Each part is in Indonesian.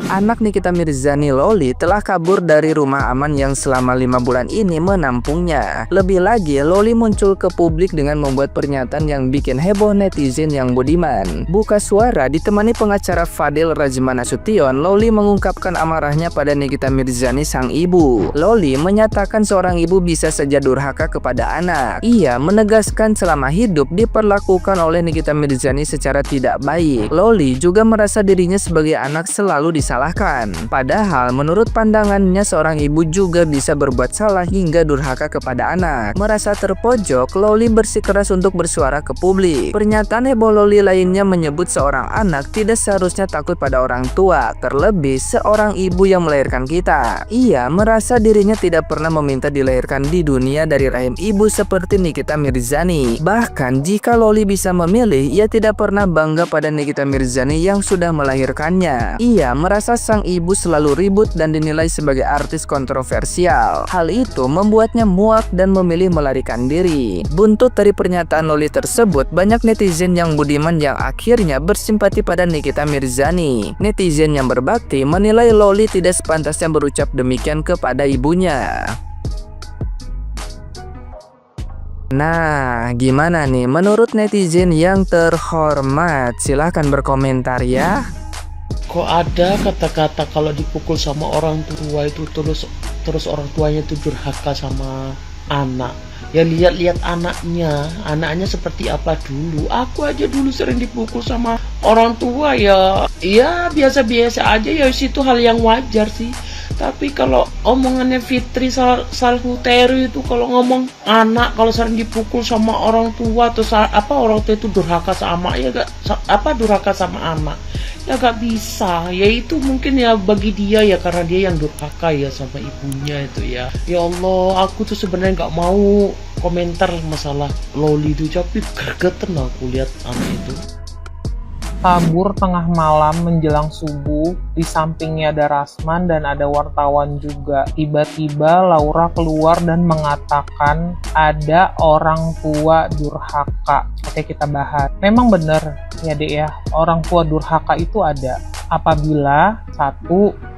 Anak Nikita Mirzani, Loli, telah kabur dari rumah aman yang selama 5 bulan ini menampungnya. Lebih lagi, Loli muncul ke publik dengan membuat pernyataan yang bikin heboh netizen yang budiman. Buka suara ditemani pengacara Fadil Rajman Nasution, Loli mengungkapkan amarahnya pada Nikita Mirzani sang ibu. Loli menyatakan seorang ibu bisa saja durhaka kepada anak. Ia menegaskan selama hidup diperlakukan oleh Nikita Mirzani secara tidak baik. Loli juga merasa dirinya sebagai anak selalu disalahkan. Padahal menurut pandangannya seorang ibu juga bisa berbuat salah hingga durhaka kepada anak. Merasa terpojok, Loli bersikeras untuk bersuara ke publik. Pernyataan heboh Loli lainnya menyebut seorang anak tidak seharusnya takut pada orang tua, terlebih seorang ibu yang melahirkan kita. Ia merasa dirinya tidak pernah meminta dilahirkan di dunia dari rahim ibu seperti Nikita Mirzani. Bahkan jika Loli bisa memilih, ia tidak pernah bangga pada Nikita Mirzani yang sudah melahirkannya. Ia merasa sang ibu selalu ribut dan dinilai sebagai artis kontroversial. Hal itu membuatnya muak dan memilih melarikan diri. Buntut dari pernyataan Loli tersebut, banyak netizen yang budiman yang akhirnya bersimpati pada Nikita Mirzani. Netizen yang berbakti menilai Loli tidak sepantasnya berucap demikian kepada ibunya. Nah, gimana nih menurut netizen yang terhormat? Silahkan berkomentar ya. Kok ada kata-kata kalau dipukul sama orang tua itu terus orang tuanya itu durhaka sama anak? Ya lihat-lihat anaknya seperti apa dulu. Aku aja dulu sering dipukul sama orang tua ya biasa-biasa aja ya, itu hal yang wajar sih. Tapi kalau omongannya Fitri Salhuteru itu kalau ngomong anak kalau sering dipukul sama orang tua atau orang tua itu durhaka sama durhaka sama anak. Ya gak bisa, ya itu mungkin ya bagi dia ya karena dia yang durhaka ya sama ibunya itu ya. Ya Allah, aku tuh sebenarnya gak mau komentar masalah Loli itu, tapi gregetan aku lihat anak itu. Kabur tengah malam menjelang subuh, di sampingnya ada Rasman dan ada wartawan juga. Tiba-tiba Laura keluar dan mengatakan ada orang tua durhaka. Oke, kita bahas. Memang benar ya Dek ya, orang tua durhaka itu ada. Apabila 1.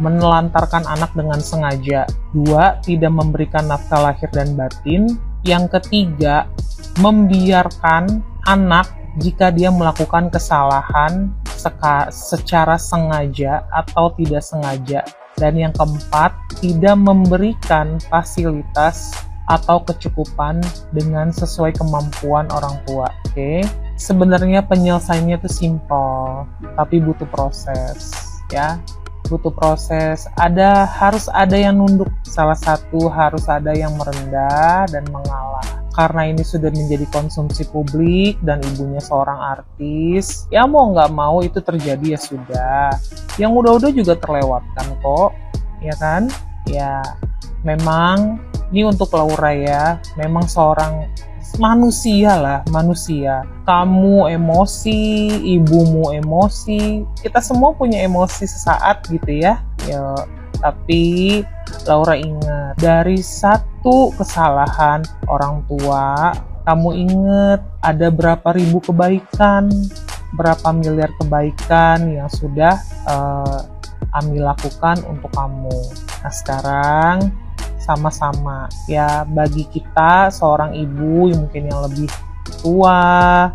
Menelantarkan anak dengan sengaja, 2. Tidak memberikan nafkah lahir dan batin, yang ketiga membiarkan anak jika dia melakukan kesalahan secara sengaja atau tidak sengaja, dan yang keempat tidak memberikan fasilitas atau kecukupan dengan sesuai kemampuan orang tua. Oke, sebenarnya penyelesaiannya itu simple, tapi butuh proses ya. Butuh proses, harus ada yang nunduk, salah satu harus ada yang merendah dan mengalah. Karena ini sudah menjadi konsumsi publik dan ibunya seorang artis, ya mau nggak mau itu terjadi ya sudah. Yang udah-udah juga terlewatkan kok, ya kan? Ya, memang ini untuk Laura ya, memang seorang manusia lah, manusia. Kamu emosi, ibumu emosi, kita semua punya emosi sesaat gitu ya. Ya, tapi Laura ingat, dari satu kesalahan orang tua, kamu ingat ada berapa ribu kebaikan, berapa miliar kebaikan yang sudah Ami lakukan untuk kamu. Nah sekarang sama-sama ya, bagi kita seorang ibu yang mungkin yang lebih tua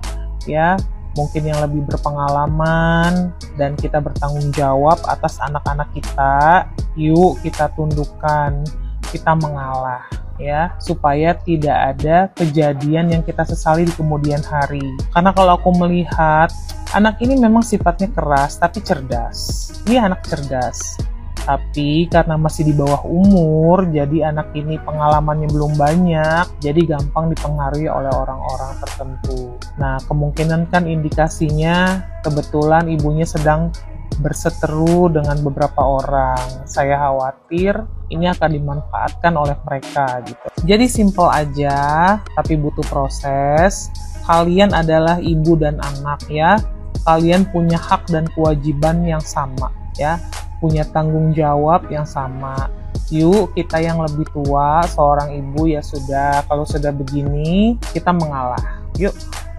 ya, mungkin yang lebih berpengalaman, dan kita bertanggung jawab atas anak-anak kita. Yuk kita tundukkan, kita mengalah ya, supaya tidak ada kejadian yang kita sesali di kemudian hari. Karena kalau aku melihat anak ini memang sifatnya keras tapi cerdas. Ini anak cerdas, tapi karena masih di bawah umur, jadi anak ini pengalamannya belum banyak, jadi gampang dipengaruhi oleh orang-orang tertentu. Nah, kemungkinan kan indikasinya kebetulan ibunya sedang berseteru dengan beberapa orang. Saya khawatir ini akan dimanfaatkan oleh mereka gitu. Jadi simple aja, tapi butuh proses. Kalian adalah ibu dan anak ya. Kalian punya hak dan kewajiban yang sama ya. Punya tanggung jawab yang sama. Yuk kita yang lebih tua, seorang ibu ya sudah, kalau sudah begini kita mengalah. Yuk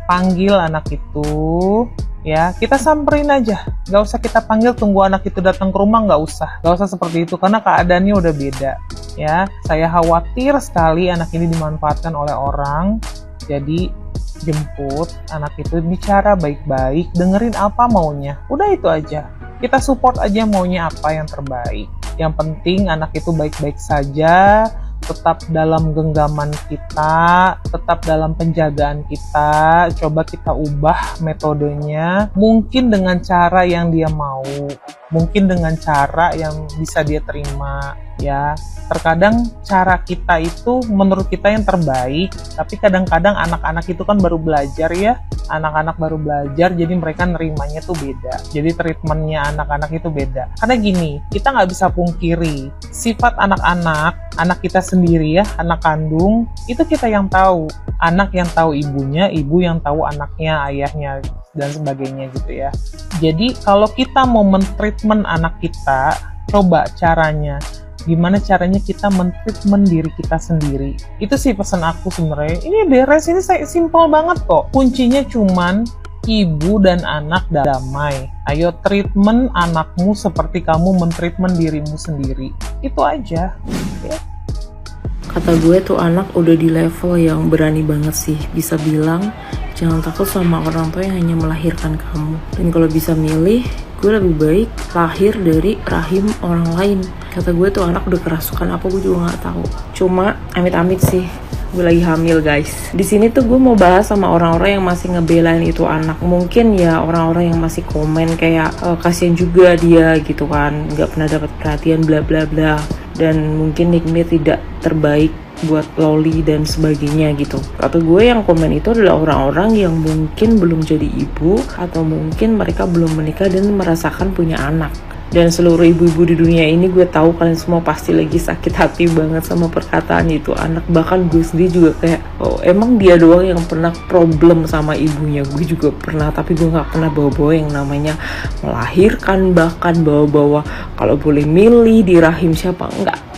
panggil anak itu ya kita samperin aja, nggak usah kita panggil tunggu anak itu datang ke rumah, nggak usah seperti itu karena keadaannya udah beda ya. Saya khawatir sekali anak ini dimanfaatkan oleh orang, jadi jemput anak itu, bicara baik-baik, dengerin apa maunya, udah itu aja, kita support aja maunya apa yang terbaik. Yang penting anak itu baik-baik saja, tetap dalam genggaman kita, tetap dalam penjagaan kita. Coba kita ubah metodenya, mungkin dengan cara yang dia mau, mungkin dengan cara yang bisa dia terima ya. Terkadang cara kita itu menurut kita yang terbaik, tapi kadang-kadang anak-anak itu kan baru belajar ya, anak-anak baru belajar, jadi mereka nerimanya tuh beda, jadi treatmentnya anak-anak itu beda. Karena gini, kita nggak bisa pungkiri sifat anak kita sendiri ya, anak kandung itu kita yang tahu, anak yang tahu ibunya, ibu yang tahu anaknya, ayahnya dan sebagainya gitu ya. Jadi kalau kita mau mentreatment anak kita, coba caranya gimana caranya kita mentreatment diri kita sendiri. Itu sih pesan aku sebenarnya. Ini beres, ini simple banget kok. Kuncinya cuman ibu dan anak damai. Ayo treatment anakmu seperti kamu mentreatment dirimu sendiri. Itu aja. Ya. Kata gue tuh anak udah di level yang berani banget sih. Bisa bilang jangan takut sama orang tua yang hanya melahirkan kamu. Dan kalau bisa milih, gue lebih baik lahir dari rahim orang lain. Kata gue tuh anak udah kerasukan apa gue juga nggak tahu. Cuma amit-amit sih, gue lagi hamil guys. Di sini tuh gue mau bahas sama orang-orang yang masih ngebelain itu anak. Mungkin ya orang-orang yang masih komen kayak kasihan juga dia gitu kan, nggak pernah dapat perhatian bla bla bla. Dan mungkin Nikmir tidak terbaik buat Loli dan sebagainya gitu. Kata gue yang komen itu adalah orang-orang yang mungkin belum jadi ibu, atau mungkin mereka belum menikah dan merasakan punya anak. Dan seluruh ibu-ibu di dunia ini gue tahu kalian semua pasti lagi sakit hati banget sama perkataan itu anak. Bahkan gue sendiri juga kayak, oh emang dia doang yang pernah problem sama ibunya. Gue juga pernah, tapi gue gak pernah bawa-bawa yang namanya melahirkan, bahkan bawa-bawa kalau boleh milih di rahim siapa.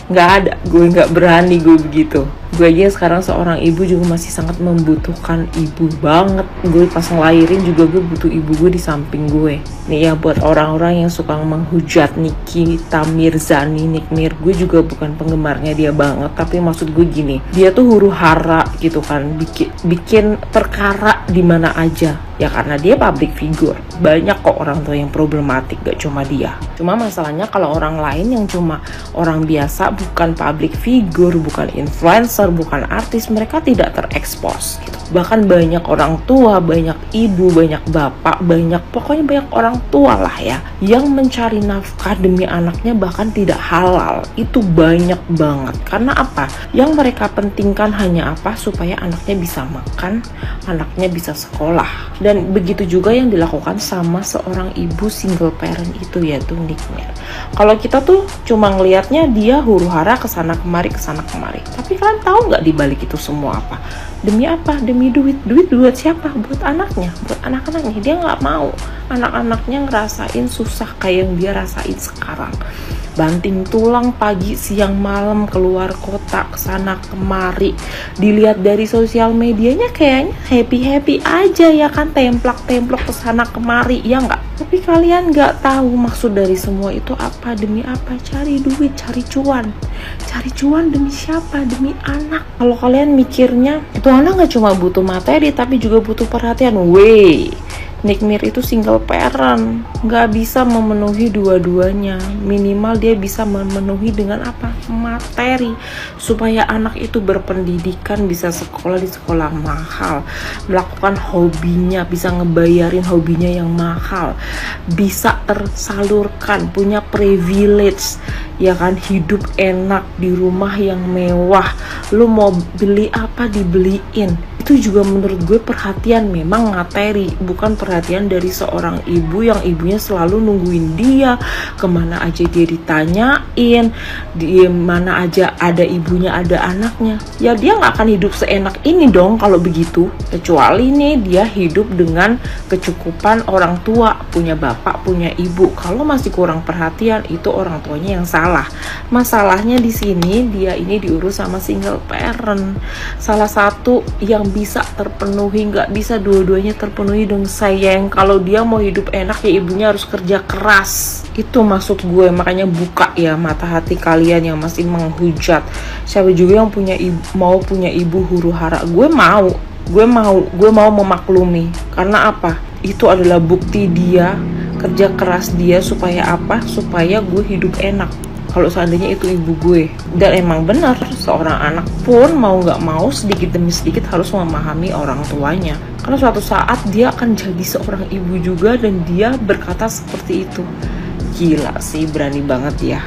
Nggak ada, gue nggak berani gue begitu. Gue aja sekarang seorang ibu juga masih sangat membutuhkan ibu banget. Gue pas ngelahirin juga gue butuh ibu gue di samping gue. Nih ya buat orang-orang yang suka menghujat Nikita Mirzani, Nikmir, gue juga bukan penggemarnya dia banget. Tapi maksud gue gini, dia tuh huru hara gitu kan, bikin perkara di mana aja. Ya karena dia public figure. Banyak kok orang tua yang problematik, gak cuma dia. Cuma masalahnya kalau orang lain yang cuma orang biasa, bukan public figure, bukan influencer, bukan artis, mereka tidak terekspos gitu. Bahkan banyak orang tua, banyak ibu, banyak bapak, pokoknya banyak orang tua lah ya, yang mencari nafkah demi anaknya bahkan tidak halal. Itu banyak banget. Karena apa? Yang mereka pentingkan hanya apa? Supaya anaknya bisa makan, anaknya bisa sekolah. Dan begitu juga yang dilakukan sama seorang ibu single parent itu, yaitu Nikmir. Kalau kita tuh cuma ngelihatnya dia huru hara kesana kemari. Tapi kalian tahu nggak dibalik itu semua apa? Demi apa? Demi duit. Duit buat siapa? Buat anaknya, buat anak-anaknya. Dia nggak mau anak-anaknya ngerasain susah kayak yang dia rasain sekarang. Banting tulang pagi, siang, malam, keluar kota, kesana kemari. Dilihat dari sosial medianya kayaknya happy-happy aja ya kan, templok-templok kesana kemari, ya nggak? Tapi kalian nggak tahu maksud dari semua itu apa, demi apa? Cari duit, cari cuan. Cari cuan demi siapa? Demi anak. Kalau kalian mikirnya itu anak nggak cuma butuh materi, tapi juga butuh perhatian. Nikmir itu single parent, nggak bisa memenuhi dua-duanya. Minimal dia bisa memenuhi dengan apa? Materi, supaya anak itu berpendidikan, bisa sekolah di sekolah mahal, melakukan hobinya, bisa ngebayarin hobinya yang mahal, bisa tersalurkan, punya privilege, ya kan, hidup enak di rumah yang mewah. Lu mau beli apa dibeliin. Itu juga menurut gue perhatian, memang materi, bukan perhatian dari seorang ibu yang ibunya selalu nungguin dia, kemana aja dia ditanyain, di mana aja ada ibunya, ada anaknya. Ya dia nggak akan hidup seenak ini dong kalau begitu, kecuali nih dia hidup dengan kecukupan orang tua, punya bapak, punya ibu. Kalau masih kurang perhatian, itu orang tuanya yang salah. Masalahnya di sini dia ini diurus sama single parent. Salah satu yang bisa terpenuhi, nggak bisa dua-duanya terpenuhi dong sayang. Kalau dia mau hidup enak ya ibunya harus kerja keras. Itu maksud gue, makanya buka ya mata hati kalian yang masih menghujat. Siapa juga yang mau punya ibu huru hara. Gue mau memaklumi. Karena apa? Itu adalah bukti dia kerja keras dia supaya apa? Supaya gue hidup enak. Kalau seandainya itu ibu gue. Dan emang benar, seorang anak pun mau gak mau sedikit demi sedikit harus memahami orang tuanya. Karena suatu saat dia akan jadi seorang ibu juga dan dia berkata seperti itu. Gila sih, berani banget ya.